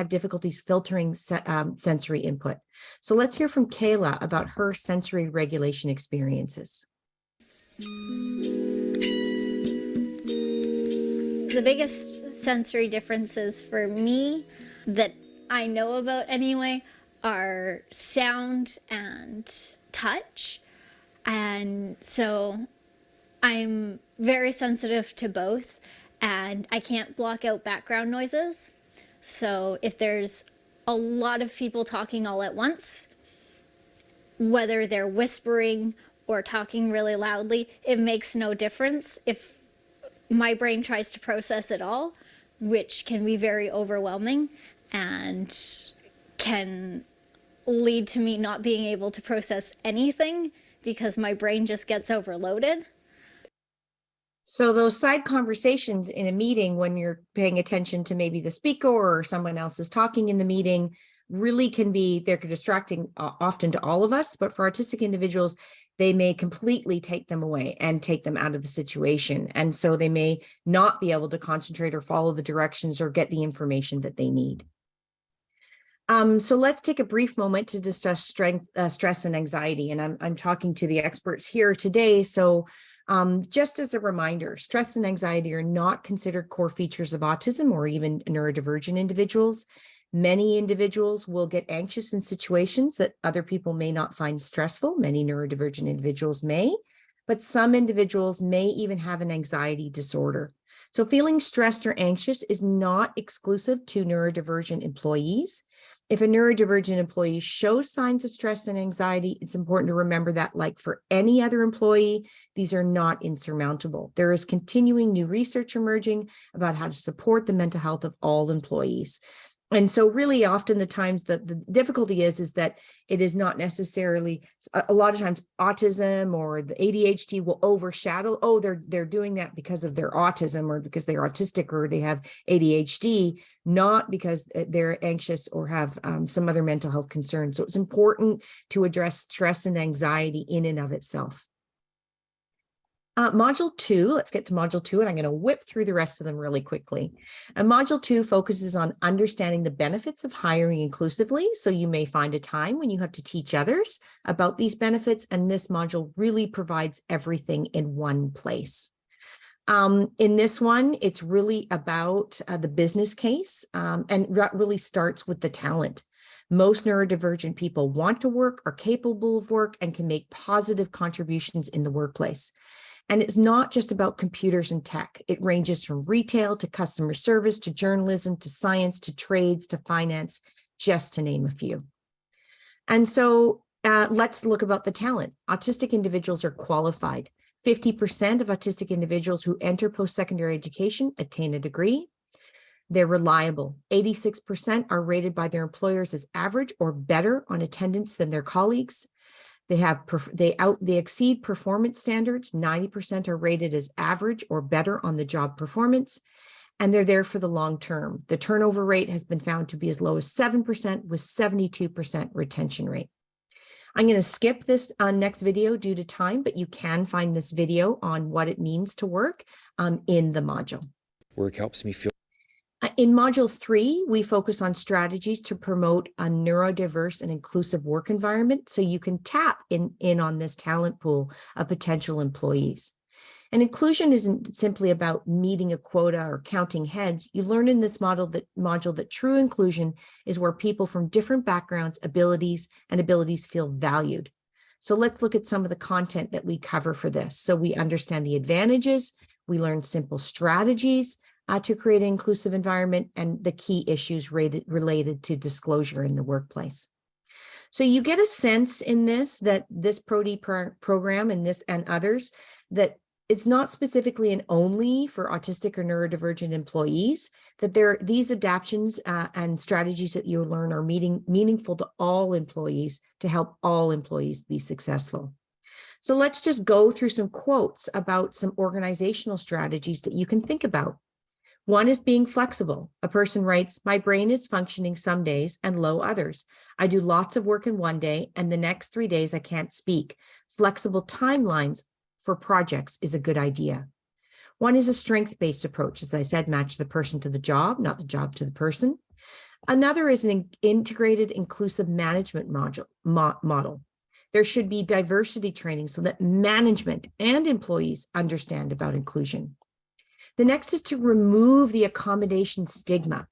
difficulties filtering sensory input. So let's hear from Kayla about her sensory regulation experiences. The biggest sensory differences for me that I know about anyway are sound and touch. And so I'm very sensitive to both, and I can't block out background noises. So if there's a lot of people talking all at once, whether they're whispering or talking really loudly, it makes no difference. If my brain tries to process it all, which can be very overwhelming and can lead to me not being able to process anything because my brain just gets overloaded. So those side conversations in a meeting when you're paying attention to maybe the speaker or someone else is talking in the meeting really can be, they're distracting often to all of us, but for autistic individuals, they may completely take them away and take them out of the situation. And so they may not be able to concentrate or follow the directions or get the information that they need. So let's take a brief moment to discuss stress and anxiety. And I'm talking to the experts here today. So just as a reminder, stress and anxiety are not considered core features of autism or even neurodivergent individuals. Many individuals will get anxious in situations that other people may not find stressful. Many neurodivergent individuals may, but some individuals may even have an anxiety disorder. So feeling stressed or anxious is not exclusive to neurodivergent employees. If a neurodivergent employee shows signs of stress and anxiety, it's important to remember that, like for any other employee, these are not insurmountable. There is continuing new research emerging about how to support the mental health of all employees. And so really often the times the difficulty is that it is not necessarily, a lot of times autism or the ADHD will overshadow, oh, they're doing that because of their autism or because they're autistic or they have ADHD, not because they're anxious or have some other mental health concerns. So it's important to address stress and anxiety in and of itself. Module 2, let's get to Module 2, and I'm going to whip through the rest of them really quickly. And Module 2 focuses on understanding the benefits of hiring inclusively. So you may find a time when you have to teach others about these benefits, and this module really provides everything in one place. In this one, it's really about the business case, and that really starts with the talent. Most neurodivergent people want to work, are capable of work, and can make positive contributions in the workplace. And it's not just about computers and tech. It ranges from retail to customer service, to journalism, to science, to trades, to finance, just to name a few. And so let's look about the talent. Autistic individuals are qualified. 50% of autistic individuals who enter post-secondary education attain a degree. They're reliable. 86% are rated by their employers as average or better on attendance than their colleagues. They exceed performance standards. 90% are rated as average or better on the job performance, and they're there for the long term. The turnover rate has been found to be as low as 7% with 72% retention rate. I'm going to skip this next video due to time, but you can find this video on what it means to work in the module. Work helps me feel. In Module 3, we focus on strategies to promote a neurodiverse and inclusive work environment so you can tap in on this talent pool of potential employees. And inclusion isn't simply about meeting a quota or counting heads. You learn in this module that true inclusion is where people from different backgrounds, abilities feel valued. So let's look at some of the content that we cover for this. So we understand the advantages, we learn simple strategies to create an inclusive environment, and the key issues related to disclosure in the workplace. So you get a sense in this that this ProD program and this and others, that it's not specifically and only for autistic or neurodivergent employees, that these adaptations and strategies that you learn are meaningful to all employees to help all employees be successful. So let's just go through some quotes about some organizational strategies that you can think about. One is being flexible. A person writes, "My brain is functioning some days and low others. I do lots of work in one day and the next 3 days I can't speak. Flexible timelines for projects is a good idea." One is a strength-based approach. As I said, match the person to the job, not the job to the person. Another is an integrated inclusive management model. There should be diversity training so that management and employees understand about inclusion. The next is to remove the accommodation stigma.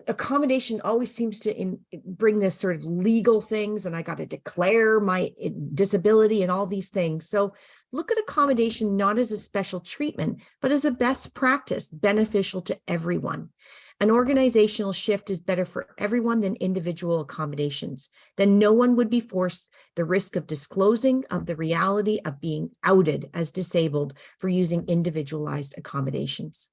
Accommodation always seems to bring this sort of legal things, and I got to declare my disability and all these things. So look at accommodation not as a special treatment, but as a best practice beneficial to everyone. An organizational shift is better for everyone than individual accommodations. Then no one would be forced the risk of disclosing of the reality of being outed as disabled for using individualized accommodations.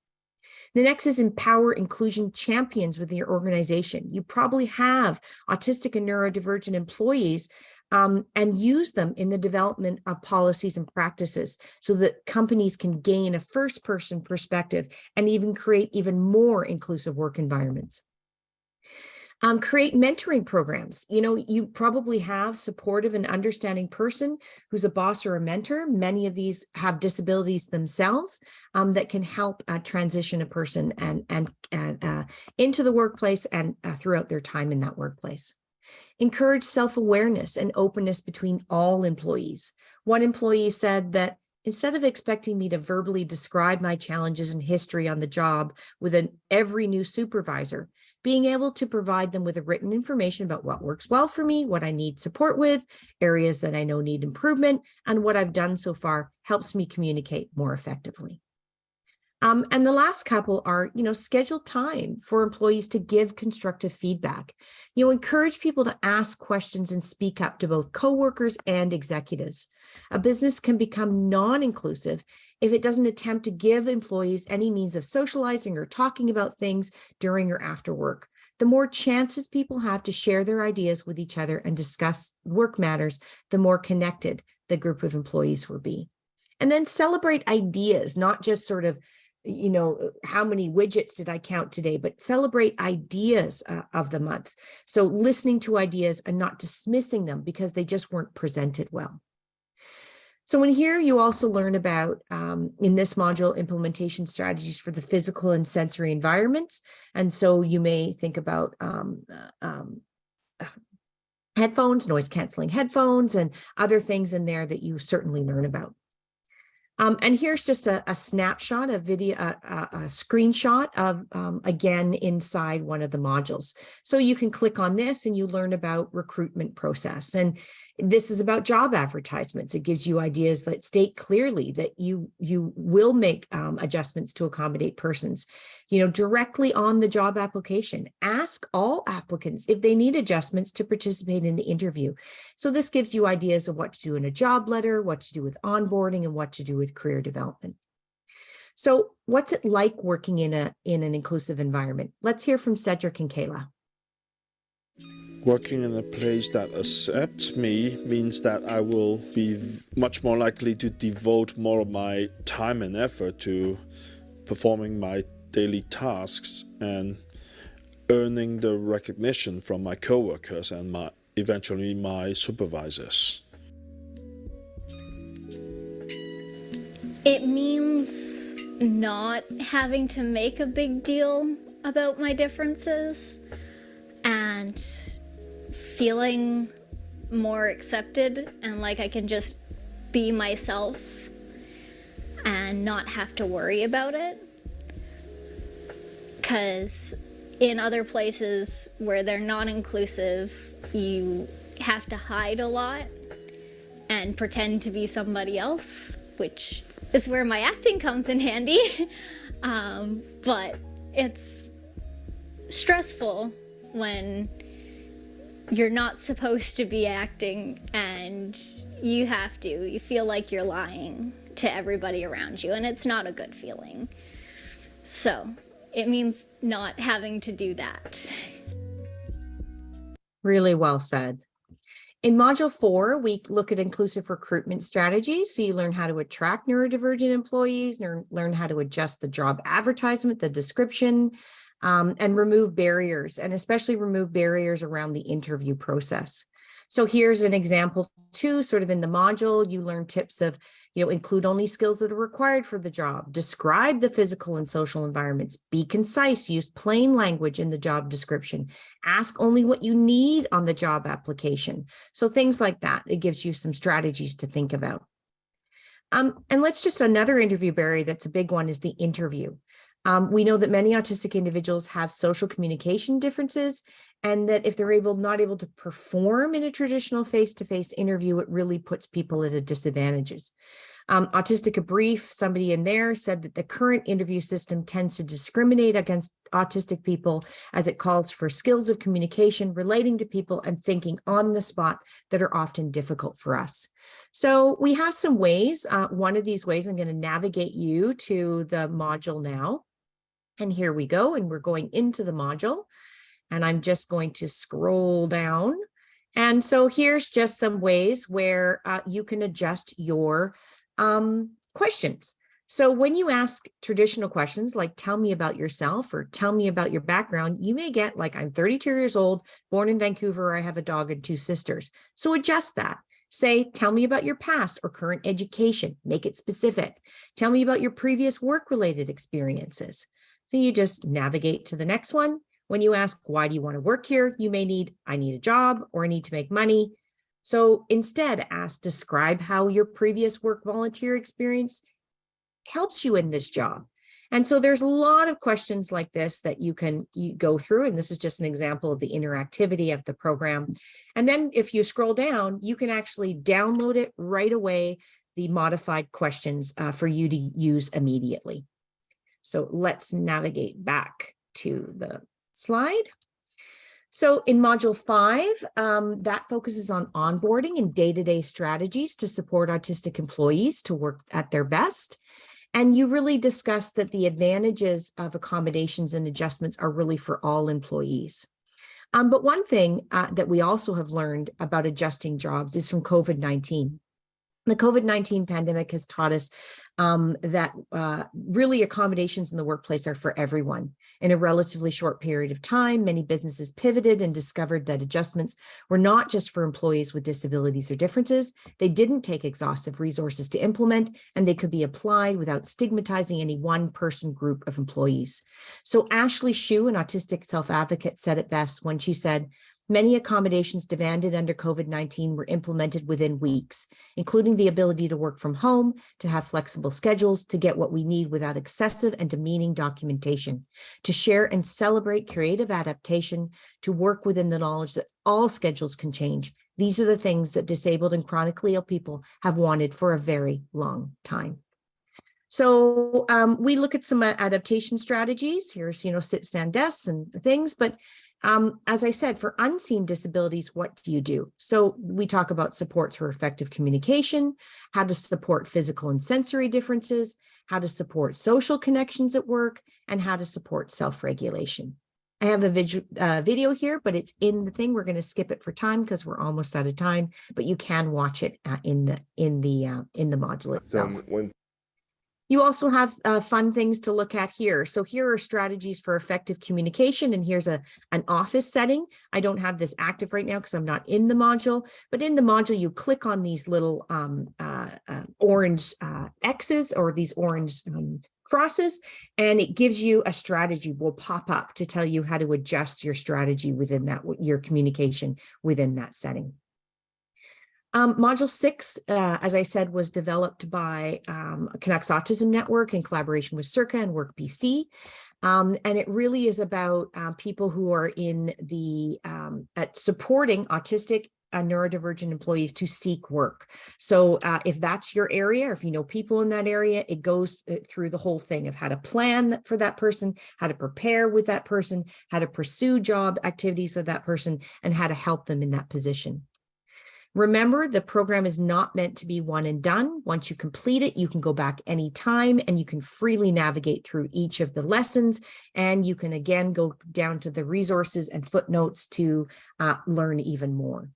The next is empower inclusion champions within your organization. You probably have autistic and neurodivergent employees, and use them in the development of policies and practices so that companies can gain a first-person perspective and even create even more inclusive work environments. Create mentoring programs. You know, you probably have supportive and understanding person who's a boss or a mentor. Many of these have disabilities themselves that can help transition a person and into the workplace and throughout their time in that workplace. Encourage self-awareness and openness between all employees. One employee said that instead of expecting me to verbally describe my challenges and history on the job with every new supervisor, being able to provide them with a written information about what works well for me, what I need support with, areas that I know need improvement, and what I've done so far helps me communicate more effectively. And the last couple are, schedule time for employees to give constructive feedback. Encourage people to ask questions and speak up to both coworkers and executives. A business can become non-inclusive if it doesn't attempt to give employees any means of socializing or talking about things during or after work. The more chances people have to share their ideas with each other and discuss work matters, the more connected the group of employees will be. And then celebrate ideas, not just sort of how many widgets did I count today, but celebrate ideas of the month. So listening to ideas and not dismissing them because they just weren't presented well. So in here, you also learn about, in this module, implementation strategies for the physical and sensory environments. And so you may think about headphones, noise canceling headphones, and other things in there that you certainly learn about. And here's just a snapshot, a video, a screenshot of, again, inside one of the modules. So you can click on this and you learn about recruitment process. And this is about job advertisements. It gives you ideas that state clearly that you will make adjustments to accommodate persons. Directly on the job application, ask all applicants if they need adjustments to participate in the interview. So this gives you ideas of what to do in a job letter, what to do with onboarding, and what to do with career development. So what's it like working in an inclusive environment? Let's hear from Cedric and Kayla. Working in a place that accepts me means that I will be much more likely to devote more of my time and effort to performing my daily tasks and earning the recognition from my coworkers and eventually my supervisors. It means not having to make a big deal about my differences and feeling more accepted and like I can just be myself and not have to worry about it. Because in other places where they're non-inclusive, you have to hide a lot and pretend to be somebody else, which is where my acting comes in handy. But it's stressful when you're not supposed to be acting and you feel like you're lying to everybody around you, and it's not a good feeling. So it means not having to do that. Really well said. In Module 4, we look at inclusive recruitment strategies. So you learn how to attract neurodivergent employees, learn how to adjust the job advertisement, the description, and remove barriers, and especially remove barriers around the interview process. So here's an example too, sort of in the module, you learn tips of, include only skills that are required for the job, describe the physical and social environments, be concise, use plain language in the job description, ask only what you need on the job application. So things like that, it gives you some strategies to think about. And another interview barrier that's a big one is the interview. We know that many autistic individuals have social communication differences, and that if they're not able to perform in a traditional face-to-face interview, it really puts people at a disadvantages. Autistic Brief, somebody in there said that the current interview system tends to discriminate against autistic people as it calls for skills of communication, relating to people, and thinking on the spot that are often difficult for us. So we have some ways. One of these ways, I'm going to navigate you to the module now. And here we go, and we're going into the module, and I'm just going to scroll down. And so here's just some ways where you can adjust your questions. So when you ask traditional questions like tell me about yourself or tell me about your background, you may get like I'm 32 years old, born in Vancouver, I have a dog and 2 sisters. So adjust that. Say, tell me about your past or current education, make it specific. Tell me about your previous work-related experiences. So you just navigate to the next one. When you ask, why do you want to work here? You may need, I need a job or I need to make money. So instead ask, describe how your previous work volunteer experience helps you in this job. And so there's a lot of questions like this that you go through. And this is just an example of the interactivity of the program. And then if you scroll down, you can actually download it right away, the modified questions for you to use immediately. So let's navigate back to the slide. So in module 5, that focuses on onboarding and day-to-day strategies to support autistic employees to work at their best. And you really discuss that the advantages of accommodations and adjustments are really for all employees. But one thing that we also have learned about adjusting jobs is from COVID-19. The COVID-19 pandemic has taught us that really accommodations in the workplace are for everyone. In a relatively short period of time, many businesses pivoted and discovered that adjustments were not just for employees with disabilities or differences. They didn't take exhaustive resources to implement, and they could be applied without stigmatizing any one person group of employees. So Ashley Shue, an autistic self-advocate, said it best when she said, many accommodations demanded under COVID-19 were implemented within weeks, including the ability to work from home, to have flexible schedules, to get what we need without excessive and demeaning documentation, to share and celebrate creative adaptation, to work within the knowledge that all schedules can change. These are the things that disabled and chronically ill people have wanted for a very long time. So we look at some adaptation strategies. Here's, sit, stand, desks and things, but as I said, for unseen disabilities, what do you do? So we talk about supports for effective communication, how to support physical and sensory differences, how to support social connections at work, and how to support self-regulation. I have a video here, but it's in the thing. We're going to skip it for time because we're almost out of time, but you can watch it in the module itself. You also have fun things to look at here. So here are strategies for effective communication, and here's an office setting. I don't have this active right now because I'm not in the module, but in the module, you click on these little orange X's or these orange crosses, and it gives you a strategy will pop up to tell you how to adjust your strategy within that, your communication within that setting. Module 6, as I said, was developed by Canucks Autism Network in collaboration with Circa and Work BC. And it really is about people who are in the at supporting autistic neurodivergent employees to seek work. So if that's your area, or if you know people in that area, it goes through the whole thing of how to plan for that person, how to prepare with that person, how to pursue job activities of that person, and how to help them in that position. Remember, the program is not meant to be one and done. Once you complete it, you can go back anytime and you can freely navigate through each of the lessons. And you can again go down to the resources and footnotes to learn even more.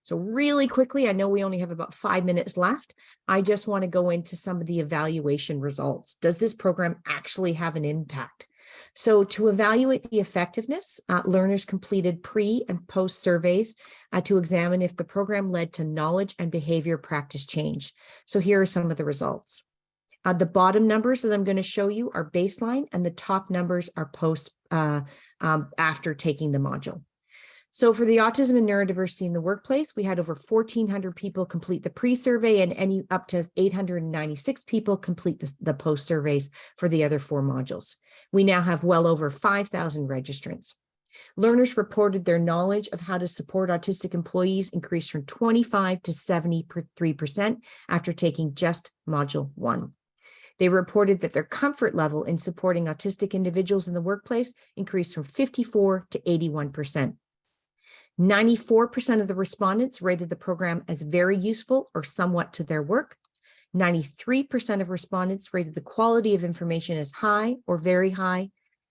So really quickly, I know we only have about 5 minutes left. I just want to go into some of the evaluation results. Does this program actually have an impact? So to evaluate the effectiveness, learners completed pre and post surveys to examine if the program led to knowledge and behavior practice change. So here are some of the results. The bottom numbers that I'm going to show you are baseline, and the top numbers are post after taking the module. So for the autism and neurodiversity in the workplace, we had over 1,400 people complete the pre-survey and up to 896 people complete the post-surveys for the other 4 modules. We now have well over 5,000 registrants. Learners reported their knowledge of how to support autistic employees increased from 25 to 73% after taking just module 1. They reported that their comfort level in supporting autistic individuals in the workplace increased from 54 to 81%. 94% of the respondents rated the program as very useful or somewhat to their work. 93% of respondents rated the quality of information as high or very high,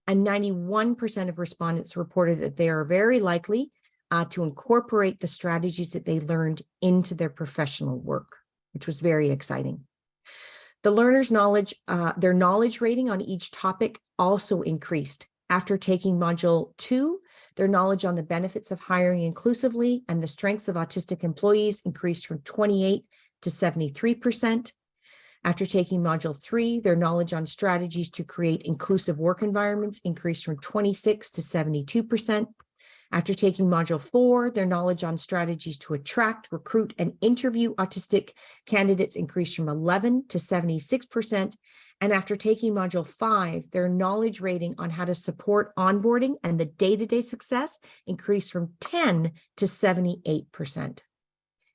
and 91% of respondents reported that they are very likely to incorporate the strategies that they learned into their professional work, which was very exciting. The learners' knowledge, their knowledge rating on each topic also increased. After taking Module 2, their knowledge on the benefits of hiring inclusively and the strengths of autistic employees increased from 28 to 73%. After taking Module 3, their knowledge on strategies to create inclusive work environments increased from 26 to 72%. After taking Module 4, their knowledge on strategies to attract, recruit, and interview autistic candidates increased from 11 to 76%. And after taking Module 5, their knowledge rating on how to support onboarding and the day-to-day success increased from 10 to 78%.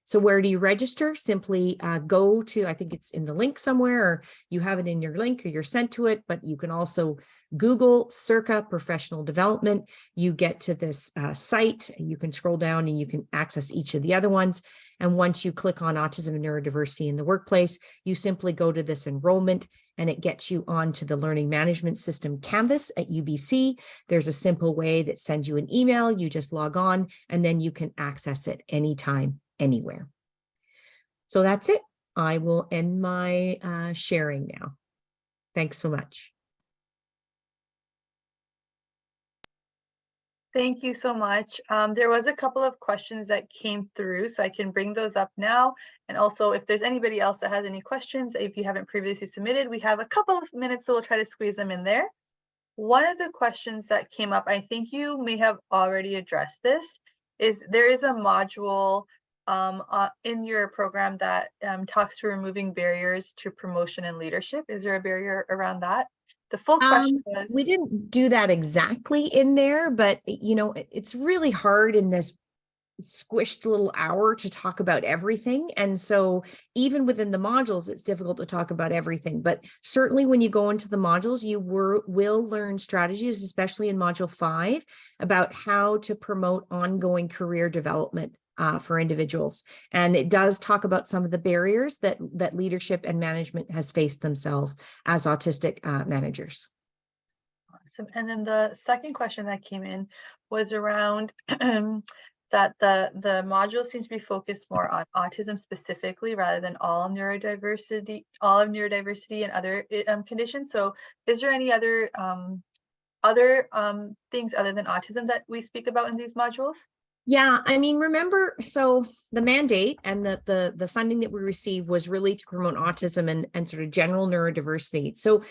So where do you register? Simply go to, I think it's in the link somewhere, or you have it in your link or you're sent to it, but you can also Google Circa Professional Development. You get to this site, you can scroll down and you can access each of the other ones. And once you click on Autism and Neurodiversity in the Workplace, you simply go to this enrollment and it gets you onto the Learning Management System Canvas at UBC. There's a simple way that sends you an email. You just log on and then you can access it anytime, anywhere. So that's it. I will end my sharing now. Thanks so much. Thank you so much. There was a couple of questions that came through, so I can bring those up now. And also, if there's anybody else that has any questions, if you haven't previously submitted, we have a couple of minutes, so we'll try to squeeze them in there. One of the questions that came up, I think you may have already addressed this, is there is a module in your program that talks to removing barriers to promotion and leadership. Is there a barrier around that? The full question was, we didn't do that exactly in there, but you know, it's really hard in this squished little hour to talk about everything. And so even within the modules, it's difficult to talk about everything. But certainly when you go into the modules, you will learn strategies, especially in Module 5, about how to promote ongoing career development for individuals. And it does talk about some of the barriers that leadership and management has faced themselves as autistic managers. Awesome. And then the second question that came in was around that the module seems to be focused more on autism specifically rather than all of neurodiversity and other conditions. So is there any other things other than autism that we speak about in these modules? Yeah, I mean, remember, so the mandate and the funding that we received was really to promote autism and sort of general neurodiversity. So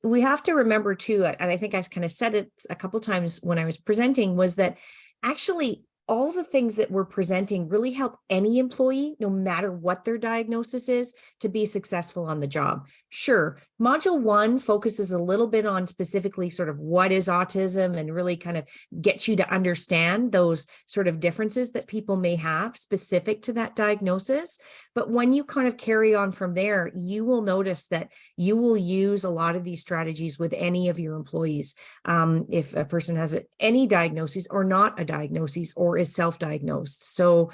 we have to remember too, and I think I kind of said it a couple times when I was presenting, was that actually all the things that we're presenting really help any employee, no matter what their diagnosis is, to be successful on the job. Sure, Module 1 focuses a little bit on specifically sort of what is autism and really kind of gets you to understand those sort of differences that people may have specific to that diagnosis. But when you kind of carry on from there, you will notice that you will use a lot of these strategies with any of your employees. If a person has any diagnosis or not a diagnosis or is self-diagnosed. So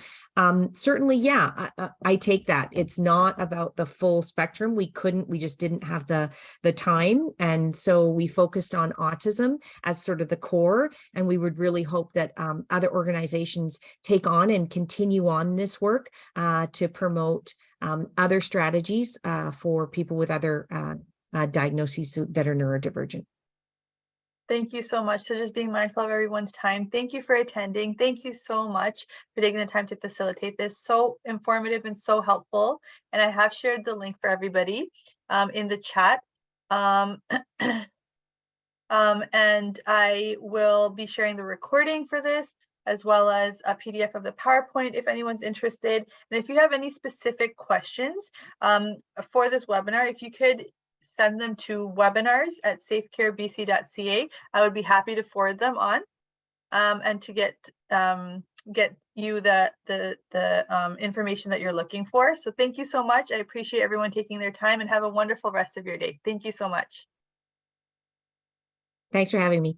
certainly, yeah, I take that. It's not about the full spectrum. We just didn't have the time. And so we focused on autism as sort of the core. And we would really hope that other organizations take on and continue on this work to promote other strategies for people with other diagnoses that are neurodivergent. Thank you so much. So just being mindful of everyone's time. Thank you for attending. Thank you so much for taking the time to facilitate this. So informative and so helpful. And I have shared the link for everybody in the chat. And I will be sharing the recording for this, as well as a PDF of the PowerPoint if anyone's interested. And if you have any specific questions for this webinar, if you could send them to webinars@safecarebc.ca. I would be happy to forward them on and to get you the information that you're looking for. So thank you so much. I appreciate everyone taking their time, and have a wonderful rest of your day. Thank you so much. Thanks for having me.